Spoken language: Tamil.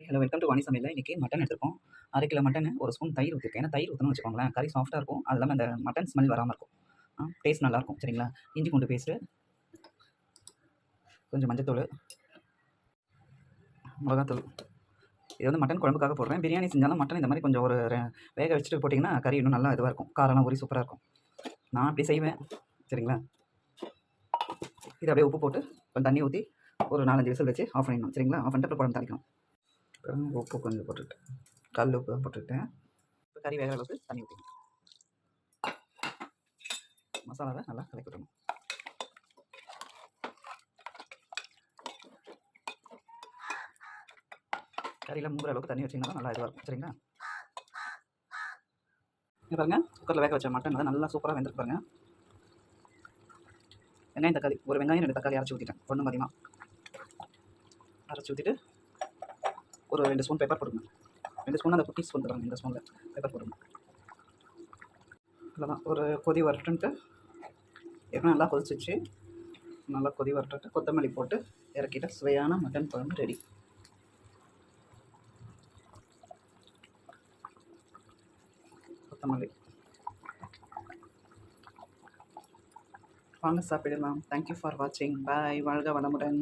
ஹலோ வெல்கம் டு வாணி சமையல்ல. இன்னைக்கு மட்டன் எடுத்திருக்கோம். 1/2 கிலோ மட்டனு, 1 ஸ்பூன் தயிர் ஊத்திருக்கேன். ஏன்னா தயிர் ஊத்துனோம்னு வச்சுக்கோங்களேன், கறி சாஃப்ட்டா இருக்கும். அது இல்லாம அந்த மட்டன் ஸ்மெல் வராம இருக்கும். டேஸ்ட் நல்லாயிருக்கும். சரிங்களா? இஞ்சி பூண்டு பேஸ்ட்டு, கொஞ்சம் மஞ்சத்தூளு, மிளகாத்தூள். இது வந்து மட்டன் குழம்புக்காக போடுறேன். பிரியாணி செஞ்சாலும் மட்டன் இந்த மாதிரி கொஞ்சம் ஒரு வேக வச்சுட்டு போட்டிங்கன்னா கறி இன்னும் நல்லா இதுவாக இருக்கும். காரம்லாம் ஊறி சூப்பராக இருக்கும். நான் அப்படி செய்வேன். சரிங்களா? இது அப்படியே உப்பு போட்டு கொஞ்சம் தண்ணி ஊற்றி ஒரு 4, 5 விசில் வச்சு ஆஃப் பண்ணிடணும். சரிங்களா? ஆஃப் பண்ணிட்டு அப்புறம் குழம்பு தாளிக்கணும். உப்பு கொஞ்சம் போட்டுக்கிட்டேன். கல் உப்பு தான் போட்டுக்கிட்டேன். இப்போ கறி வேகிற அளவுக்கு தண்ணி ஊற்றிக்கணும். மசாலாவை நல்லா கலக்கி விடணும். கறியில் மூங்குற அளவுக்கு தண்ணி வச்சிங்கன்னா நல்லா இதுவாக இருக்கும். சரிங்களா? இங்கே பாருங்கள், குக்கரில் வேக வச்ச மட்டன் வந்து நல்லா சூப்பராக வெந்திருக்கு பாருங்கள். வெங்காயம் தக்காளி, ஒரு வெங்காயம் 2 தக்காளி அரைச்சி ஊற்றிட்டேன். ஒன்று மதியமாக அரைச்சி ஊற்றிட்டு ஒரு 2 ஸ்பூன் பெப்பர் போடுங்க. 2 ஸ்பூன் அந்த குட்டி ஸ்பூன் தருவாங்க, இந்த ஸ்பூனில் பெப்பர் போடுங்க. அவ்வளோதான். ஒரு கொதி வரட்டுன்ட்டு ஏற்கனவே நல்லா கொதிச்சிச்சு. நல்லா கொதி வரட்டுன்ட்டு கொத்தமல்லி போட்டு இறக்கிட்ட சுவையான மட்டன் குழம்பு ரெடி. கொத்தமல்லி வாங்க சாப்பிடலாம். தேங்க்யூ ஃபார் வாட்சிங். பாய். வாழ்க வளமுடன்.